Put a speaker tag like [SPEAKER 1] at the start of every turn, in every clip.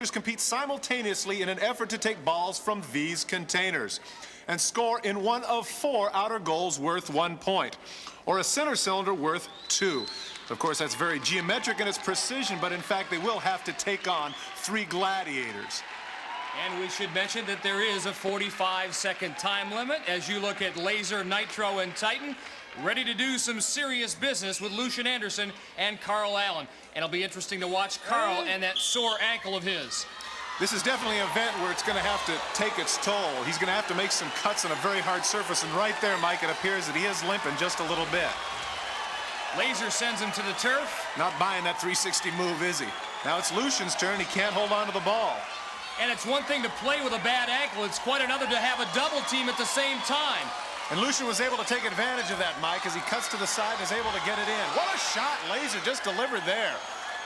[SPEAKER 1] compete simultaneously in an effort to take balls from these containers and score in one of 4 outer goals worth 1 point, or a center cylinder worth 2. Of course, that's very geometric in its precision, but in fact, they will have to take on 3 gladiators.
[SPEAKER 2] And we should mention that there is a 45-second time limit as you look at Laser, Nitro, and Titan, ready to do some serious business with Lucian Anderson and Carl Allen. And it'll be interesting to watch Carl and that sore ankle of his.
[SPEAKER 1] This is definitely an event where it's going to have to take its toll. He's going to have to make some cuts on a very hard surface, and right there, Mike, it appears that he is limping just a little bit.
[SPEAKER 2] Laser sends him to the turf.
[SPEAKER 1] Not buying that 360 move, is he? Now it's Lucian's turn. He can't hold on to the ball.
[SPEAKER 2] And it's one thing to play with a bad ankle. It's quite another to have a double team at the same time.
[SPEAKER 1] And Lucian was able to take advantage of that, Mike, as he cuts to the side and is able to get it in. What a shot Laser just delivered there.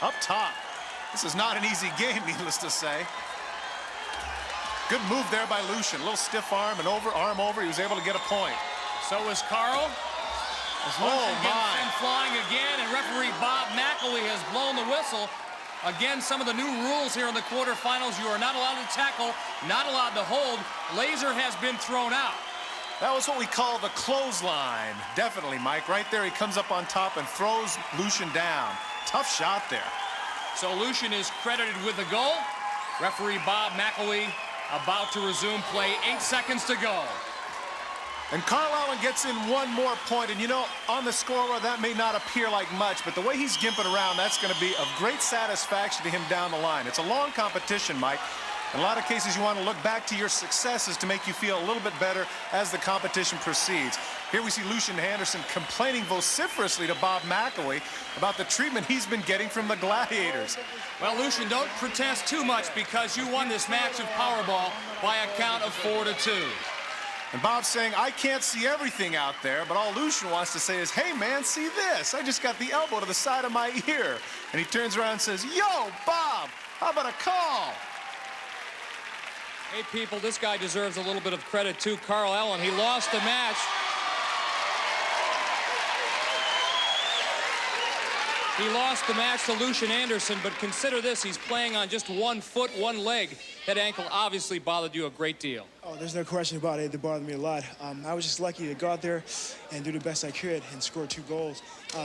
[SPEAKER 1] Up top. This is not an easy game, needless to say. Good move there by Lucian. A little stiff arm and arm over. He was able to get a point.
[SPEAKER 2] So is Carl. As Lucian gets in flying again, and referee Bob McElwee has blown the whistle. Again, some of the new rules here in the quarterfinals. You are not allowed to tackle, not allowed to hold. Laser has been thrown out.
[SPEAKER 1] That was what we call the clothesline. Definitely, Mike. Right there, he comes up on top and throws Lucian down. Tough shot there.
[SPEAKER 2] So Lucian is credited with the goal. Referee Bob McElwee about to resume play. 8 seconds to go.
[SPEAKER 1] And Carl Allen gets in one more point. And, you know, on the scoreboard, that may not appear like much, but the way he's gimping around, that's going to be of great satisfaction to him down the line. It's a long competition, Mike. In a lot of cases, you want to look back to your successes to make you feel a little bit better as the competition proceeds. Here we see Lucian Anderson complaining vociferously to Bob McElwee about the treatment he's been getting from the Gladiators.
[SPEAKER 2] Well, Lucian, don't protest too much because you won this match of Powerball by a count of 4-2.
[SPEAKER 1] And Bob's saying, I can't see everything out there, but all Lucian wants to say is, hey, man, see this? I just got the elbow to the side of my ear. And he turns around and says, yo, Bob, how about a call?
[SPEAKER 2] Hey, people, this guy deserves a little bit of credit, too. Carl Allen, he lost the match. He lost the match to Lucian Anderson, but consider this, he's playing on just 1 foot, 1 leg. That ankle obviously bothered you a great deal.
[SPEAKER 3] Oh, there's no question about it. It bothered me a lot. I was just lucky to go out there and do the best I could and score 2 goals.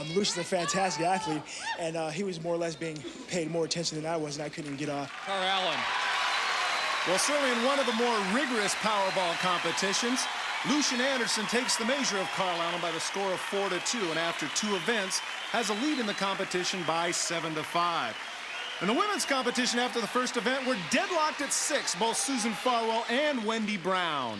[SPEAKER 3] Lucian's a fantastic athlete, and he was more or less being paid more attention than I was, and I couldn't even get off.
[SPEAKER 2] Carl Allen.
[SPEAKER 1] Well, certainly in one of the more rigorous Powerball competitions, Lucian Anderson takes the measure of Carl Allen by the score of 4-2, and after 2 events, has a lead in the competition by 7-5. In the women's competition after the first event, we're deadlocked at 6, both Susan Farwell and Wendy Brown.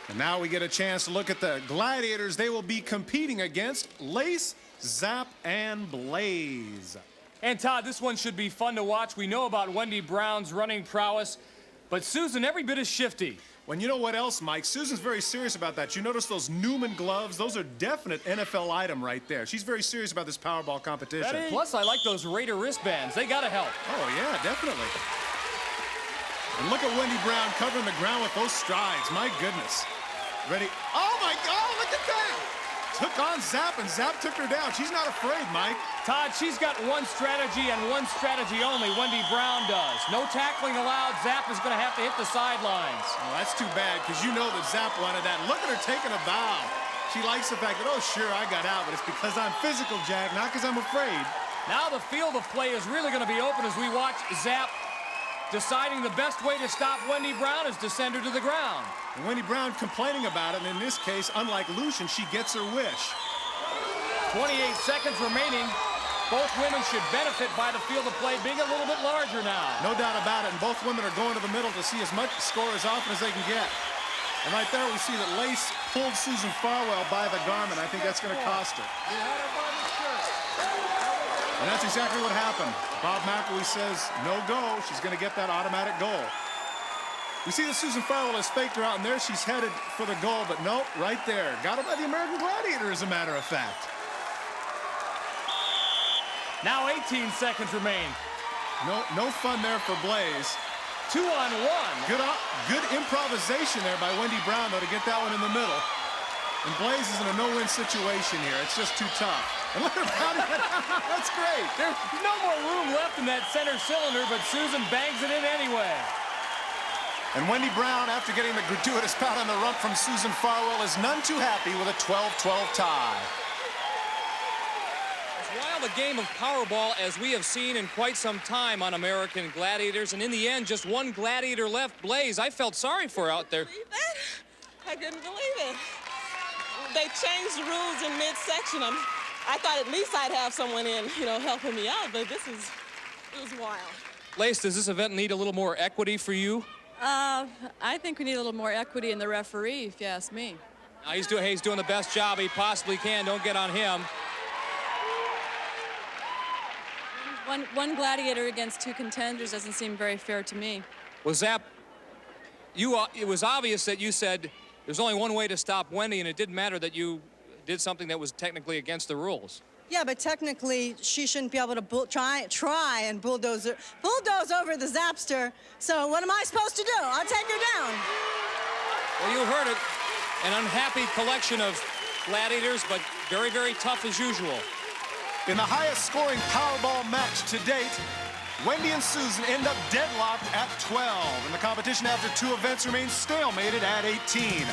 [SPEAKER 1] And now we get a chance to look at the Gladiators they will be competing against, Lace, Zap, and Blaze.
[SPEAKER 2] And Todd, this one should be fun to watch. We know about Wendy Brown's running prowess, but Susan every bit as shifty.
[SPEAKER 1] Well, you know what else, Mike? Susan's very serious about that. You notice those Newman gloves? Those are definite NFL item right there. She's very serious about this Powerball competition.
[SPEAKER 2] Plus, I like those Raider wristbands. They gotta help.
[SPEAKER 1] Oh, yeah, definitely. And look at Wendy Brown covering the ground with those strides. My goodness. Ready? Oh, my God, look at that! Took on Zap, and Zap took her down. She's not afraid, Mike.
[SPEAKER 2] Todd, she's got one strategy and one strategy only. Wendy Brown does. No tackling allowed. Zap is going to have to hit the sidelines.
[SPEAKER 1] Oh, that's too bad, because you know that Zap wanted that. Look at her taking a bow. She likes the fact that, oh, sure, I got out, but it's because I'm physical, Jack, not because I'm afraid.
[SPEAKER 2] Now the field of play is really going to be open as we watch Zap deciding the best way to stop Wendy Brown is to send her to the ground.
[SPEAKER 1] And Wendy Brown complaining about it, and in this case, unlike Lucian, she gets her wish.
[SPEAKER 2] 28 seconds remaining. Both women should benefit by the field of play being a little bit larger now.
[SPEAKER 1] No doubt about it, and both women are going to the middle to see as much score as often as they can get. And right there we see that Lace pulled Susan Farwell by the garment. I think that's going to cost her. And that's exactly what happened. Bob McElwee says, no go. She's going to get that automatic goal. We see that Susan Farwell has faked her out, and there she's headed for the goal, but nope, right there. Got her by the American Gladiator, as a matter of fact.
[SPEAKER 2] Now 18 seconds remain.
[SPEAKER 1] No fun there for Blaze.
[SPEAKER 2] 2-on-1.
[SPEAKER 1] Good improvisation there by Wendy Brown, though, to get that one in the middle. And Blaze is in a no-win situation here. It's just too tough. And look at her pounding it out. That's great.
[SPEAKER 2] There's no more room left in that center cylinder, but Susan bangs it in anyway.
[SPEAKER 1] And Wendy Brown, after getting the gratuitous pat on the rump from Susan Farwell, is none too happy with a 12-12 tie.
[SPEAKER 2] As wild a game of Powerball as we have seen in quite some time on American Gladiators, and in the end, just one Gladiator left. Blaze, I felt sorry for her out there.
[SPEAKER 4] I couldn't believe it. They changed the rules in midsection. I thought at least I'd have someone in, helping me out, but it was wild.
[SPEAKER 2] Blaze, does this event need a little more equity for you?
[SPEAKER 5] I think we need a little more equity in the referee, if you ask me.
[SPEAKER 2] Now he's doing the best job he possibly can. Don't get on him.
[SPEAKER 5] One gladiator against two contenders doesn't seem very fair to me.
[SPEAKER 2] Was that it was obvious that you said there's only one way to stop Wendy, and it didn't matter that you did something that was technically against the rules.
[SPEAKER 6] Yeah, but technically, she shouldn't be able to try and bulldoze over the Zapster. So what am I supposed to do? I'll take her down.
[SPEAKER 2] Well, you heard it. An unhappy collection of gladiators, but very, very tough as usual.
[SPEAKER 1] In the highest scoring Powerball match to date, Wendy and Susan end up deadlocked at 12. And the competition after two events remains stalemated at 18.